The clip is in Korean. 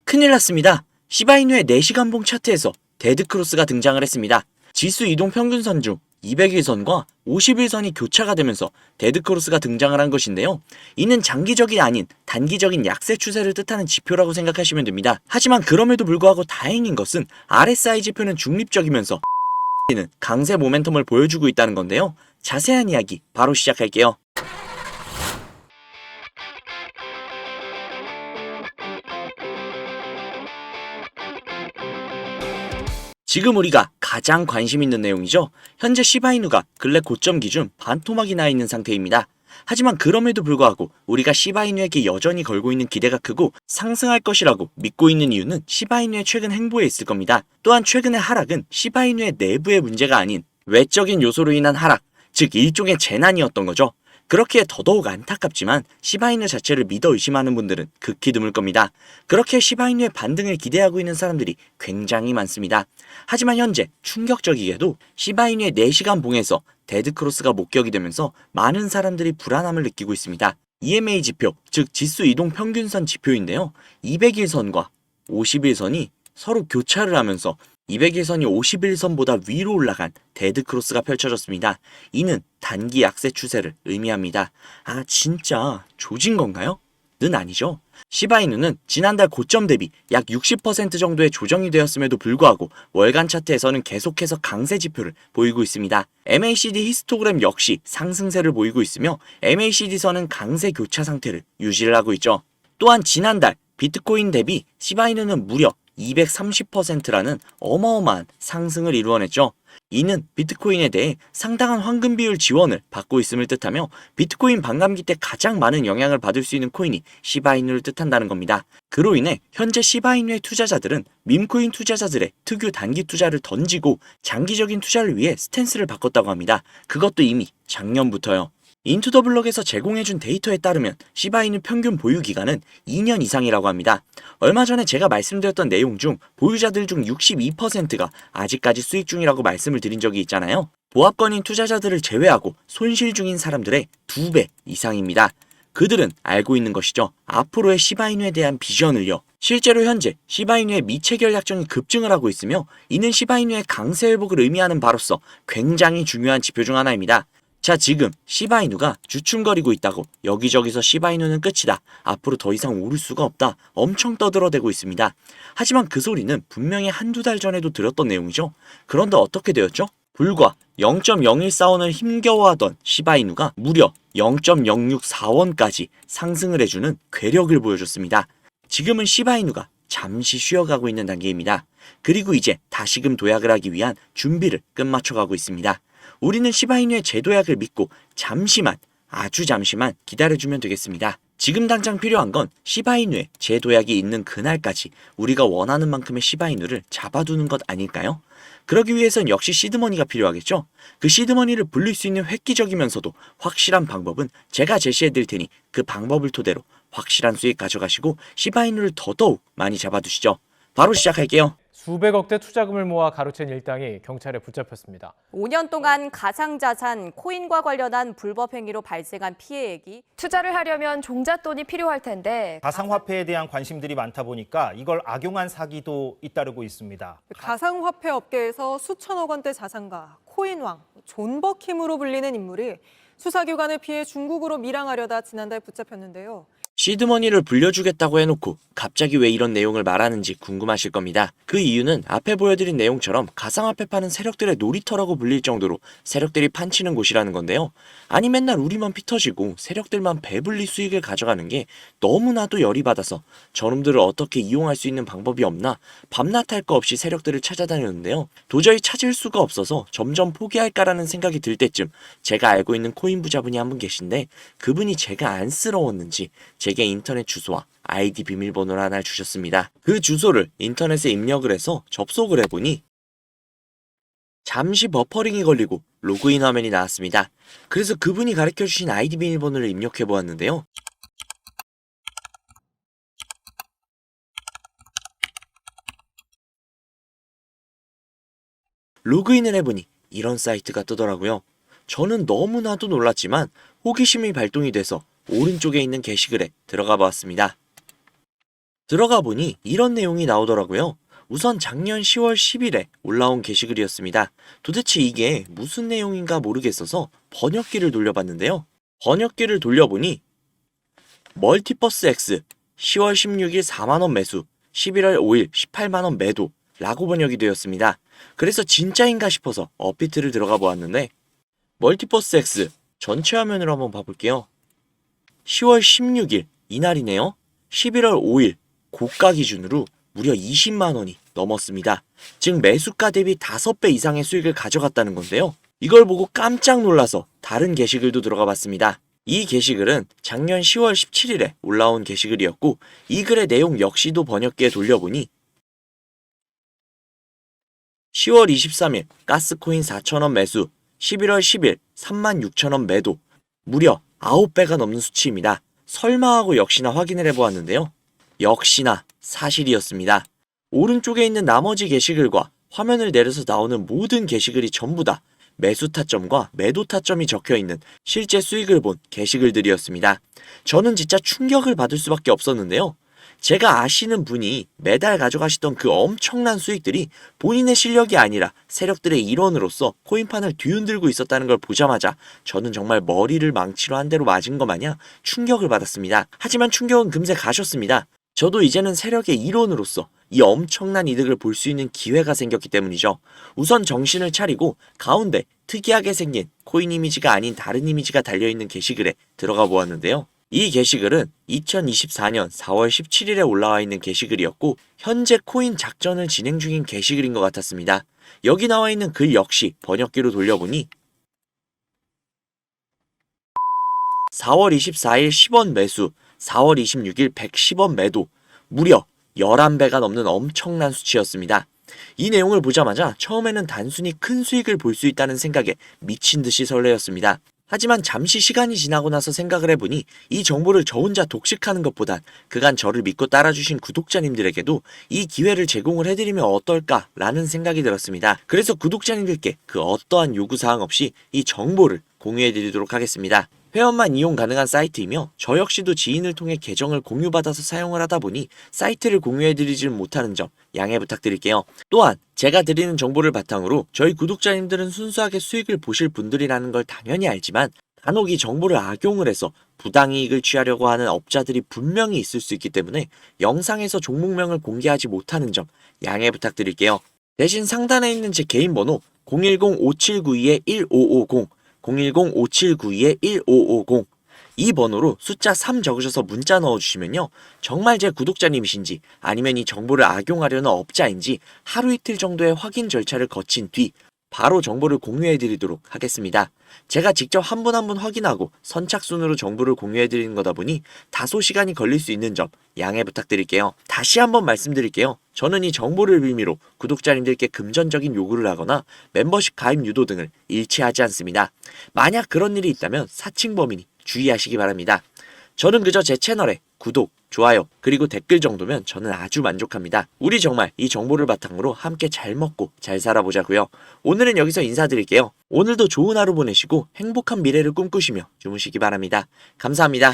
큰일 났습니다. 시바이누의 4시간봉 차트에서 데드크로스가 등장을 했습니다. 지수 이동 평균선 중 200일선과 50일선이 교차가 되면서 데드크로스가 등장을 한 것인데요. 이는 장기적이 아닌 단기적인 약세 추세를 뜻하는 지표라고 생각하시면 됩니다. 하지만 그럼에도 불구하고 다행인 것은 RSI 지표는 중립적이면서 는 강세 모멘텀을 보여주고 있다는 건데요. 자세한 이야기 바로 시작할게요. 지금 우리가 가장 관심 있는 내용이죠. 현재 시바이누가 근래 고점 기준 반토막이 나 있는 상태입니다. 하지만 그럼에도 불구하고 우리가 시바이누에게 여전히 걸고 있는 기대가 크고 상승할 것이라고 믿고 있는 이유는 시바이누의 최근 행보에 있을 겁니다. 또한 최근의 하락은 시바이누의 내부의 문제가 아닌 외적인 요소로 인한 하락, 즉 일종의 재난이었던 거죠. 그렇기에 더더욱 안타깝지만 시바이누 자체를 믿어 의심하는 분들은 극히 드물 겁니다. 그렇게 시바이누의 반등을 기대하고 있는 사람들이 굉장히 많습니다. 하지만 현재 충격적이게도 시바이누의 4시간 봉에서 데드크로스가 목격이 되면서 많은 사람들이 불안함을 느끼고 있습니다. EMA 지표, 즉 지수 이동 평균선 지표인데요. 200일선과 50일선이 서로 교차를 하면서 200일선이 51선보다 위로 올라간 데드크로스가 펼쳐졌습니다. 이는 단기 약세 추세를 의미합니다. 아, 진짜 조진 건가요? 는 아니죠. 시바이누는 지난달 고점 대비 약 60% 정도의 조정이 되었음에도 불구하고 월간 차트에서는 계속해서 강세 지표를 보이고 있습니다. MACD 히스토그램 역시 상승세를 보이고 있으며 MACD선은 강세 교차 상태를 유지를 하고 있죠. 또한 지난달 비트코인 대비 시바이누는 무려 230%라는 어마어마한 상승을 이루어냈죠. 이는 비트코인에 대해 상당한 황금 비율 지원을 받고 있음을 뜻하며 비트코인 반감기 때 가장 많은 영향을 받을 수 있는 코인이 시바이누를 뜻한다는 겁니다. 그로 인해 현재 시바이누의 투자자들은 밈코인 투자자들의 특유 단기 투자를 던지고 장기적인 투자를 위해 스탠스를 바꿨다고 합니다. 그것도 이미 작년부터요. 인투더블럭에서 제공해준 데이터에 따르면 시바이누 평균 보유 기간은 2년 이상이라고 합니다. 얼마 전에 제가 말씀드렸던 내용 중 보유자들 중 62%가 아직까지 수익 중이라고 말씀을 드린 적이 있잖아요. 보합권인 투자자들을 제외하고 손실 중인 사람들의 2배 이상입니다. 그들은 알고 있는 것이죠. 앞으로의 시바이누에 대한 비전을요. 실제로 현재 시바이누의 미체결 약정이 급증을 하고 있으며 이는 시바이누의 강세 회복을 의미하는 바로서 굉장히 중요한 지표 중 하나입니다. 자, 지금 시바이누가 주춤거리고 있다고 여기저기서 시바이누는 끝이다, 앞으로 더 이상 오를 수가 없다 엄청 떠들어대고 있습니다. 하지만 그 소리는 분명히 한두 달 전에도 들었던 내용이죠. 그런데 어떻게 되었죠? 불과 0.014원을 힘겨워하던 시바이누가 무려 0.064원까지 상승을 해주는 괴력을 보여줬습니다. 지금은 시바이누가 잠시 쉬어가고 있는 단계입니다. 그리고 이제 다시금 도약을 하기 위한 준비를 끝마쳐가고 있습니다. 우리는 시바이누의 재도약을 믿고 잠시만, 아주 잠시만 기다려주면 되겠습니다. 지금 당장 필요한 건 시바이누의 재도약이 있는 그날까지 우리가 원하는 만큼의 시바이누를 잡아두는 것 아닐까요? 그러기 위해선 역시 시드머니가 필요하겠죠? 그 시드머니를 불릴 수 있는 획기적이면서도 확실한 방법은 제가 제시해드릴 테니 그 방법을 토대로 확실한 수익 가져가시고 시바이누를 더더욱 많이 잡아두시죠. 바로 시작할게요. 수백억대 투자금을 모아 가로챈 일당이 경찰에 붙잡혔습니다. 5년 동안 가상자산, 코인과 관련한 불법 행위로 발생한 피해액이 투자를 하려면 종잣돈이 필요할 텐데 가상화폐에 대한 관심들이 많다 보니까 이걸 악용한 사기도 잇따르고 있습니다. 가상화폐 업계에서 수천억 원대 자산가, 코인왕, 존버킴으로 불리는 인물이 수사기관을 피해 중국으로 밀항하려다 지난달 붙잡혔는데요. 시드머니를 불려주겠다고 해놓고 갑자기 왜 이런 내용을 말하는지 궁금하실 겁니다. 그 이유는 앞에 보여드린 내용처럼 가상화폐 파는 세력들의 놀이터라고 불릴 정도로 세력들이 판치는 곳이라는 건데요. 아니 맨날 우리만 피 터지고 세력들만 배불리 수익을 가져가는 게 너무나도 열이 받아서 저놈들을 어떻게 이용할 수 있는 방법이 없나 밤낮 할 거 없이 세력들을 찾아다녔는데요. 도저히 찾을 수가 없어서 점점 포기할까라는 생각이 들 때쯤 제가 알고 있는 코인 부자분이 한 분 계신데 그분이 제가 안쓰러웠는지 제게 인터넷 주소와 아이디 비밀번호를 하나 주셨습니다. 그 주소를 인터넷에 입력을 해서 접속을 해보니 잠시 버퍼링이 걸리고 로그인 화면이 나왔습니다. 그래서 그분이 가르쳐주신 아이디 비밀번호를 입력해 보았는데요. 로그인을 해보니 이런 사이트가 뜨더라고요. 저는 너무나도 놀랐지만 호기심이 발동이 돼서 오른쪽에 있는 게시글에 들어가 보았습니다. 들어가 보니 이런 내용이 나오더라고요. 우선 작년 10월 10일에 올라온 게시글이었습니다. 도대체 이게 무슨 내용인가 모르겠어서 번역기를 돌려봤는데요. 번역기를 돌려보니 멀티버스 X 10월 16일 4만원 매수, 11월 5일 18만원 매도 라고 번역이 되었습니다. 그래서 진짜인가 싶어서 업비트를 들어가 보았는데 멀티버스 X 전체 화면으로 한번 봐볼게요. 10월 16일 이날이네요. 11월 5일 고가 기준으로 무려 20만원이 넘었습니다. 즉 매수가 대비 5배 이상의 수익을 가져갔다는 건데요. 이걸 보고 깜짝 놀라서 다른 게시글도 들어가 봤습니다. 이 게시글은 작년 10월 17일에 올라온 게시글이었고 이 글의 내용 역시도 번역기에 돌려보니 10월 23일 가스코인 4,000원 매수, 11월 10일 36,000원 매도, 무려 9배가 넘는 수치입니다. 설마 하고 역시나 확인을 해보았는데요. 역시나 사실이었습니다. 오른쪽에 있는 나머지 게시글과 화면을 내려서 나오는 모든 게시글이 전부 다 매수 타점과 매도 타점이 적혀있는 실제 수익을 본 게시글들이었습니다. 저는 진짜 충격을 받을 수밖에 없었는데요. 제가 아시는 분이 매달 가져가시던 그 엄청난 수익들이 본인의 실력이 아니라 세력들의 일원으로서 코인판을 뒤흔들고 있었다는 걸 보자마자 저는 정말 머리를 망치로 한 대로 맞은 것 마냥 충격을 받았습니다. 하지만 충격은 금세 가셨습니다. 저도 이제는 세력의 일원으로서 이 엄청난 이득을 볼 수 있는 기회가 생겼기 때문이죠. 우선 정신을 차리고 가운데 특이하게 생긴 코인 이미지가 아닌 다른 이미지가 달려있는 게시글에 들어가 보았는데요. 이 게시글은 2024년 4월 17일에 올라와 있는 게시글이었고 현재 코인 작전을 진행 중인 게시글인 것 같았습니다. 여기 나와 있는 글 역시 번역기로 돌려보니 4월 24일 10원 매수, 4월 26일 110원 매도, 무려 11배가 넘는 엄청난 수치였습니다. 이 내용을 보자마자 처음에는 단순히 큰 수익을 볼 수 있다는 생각에 미친 듯이 설레었습니다. 하지만 잠시 시간이 지나고 나서 생각을 해보니 이 정보를 저 혼자 독식하는 것보단 그간 저를 믿고 따라주신 구독자님들에게도 이 기회를 제공을 해드리면 어떨까라는 생각이 들었습니다. 그래서 구독자님들께 그 어떠한 요구사항 없이 이 정보를 공유해드리도록 하겠습니다. 회원만 이용 가능한 사이트이며 저 역시도 지인을 통해 계정을 공유받아서 사용을 하다 보니 사이트를 공유해드리지는 못하는 점 양해 부탁드릴게요. 또한 제가 드리는 정보를 바탕으로 저희 구독자님들은 순수하게 수익을 보실 분들이라는 걸 당연히 알지만 간혹 이 정보를 악용을 해서 부당이익을 취하려고 하는 업자들이 분명히 있을 수 있기 때문에 영상에서 종목명을 공개하지 못하는 점 양해 부탁드릴게요. 대신 상단에 있는 제 개인 번호 010-5792-1550 010-5792-1550 이 번호로 숫자 3 적으셔서 문자 넣어주시면요. 정말 제 구독자님이신지 아니면 이 정보를 악용하려는 업자인지 하루 이틀 정도의 확인 절차를 거친 뒤 바로 정보를 공유해드리도록 하겠습니다. 제가 직접 한 분 한 분 확인하고 선착순으로 정보를 공유해드리는 거다 보니 다소 시간이 걸릴 수 있는 점 양해 부탁드릴게요. 다시 한번 말씀드릴게요. 저는 이 정보를 빌미로 구독자님들께 금전적인 요구를 하거나 멤버십 가입 유도 등을 일치하지 않습니다. 만약 그런 일이 있다면 사칭 범인이 주의하시기 바랍니다. 저는 그저 제 채널에 구독, 좋아요, 그리고 댓글 정도면 저는 아주 만족합니다. 우리 정말 이 정보를 바탕으로 함께 잘 먹고 잘 살아보자고요. 오늘은 여기서 인사드릴게요. 오늘도 좋은 하루 보내시고 행복한 미래를 꿈꾸시며 주무시기 바랍니다. 감사합니다.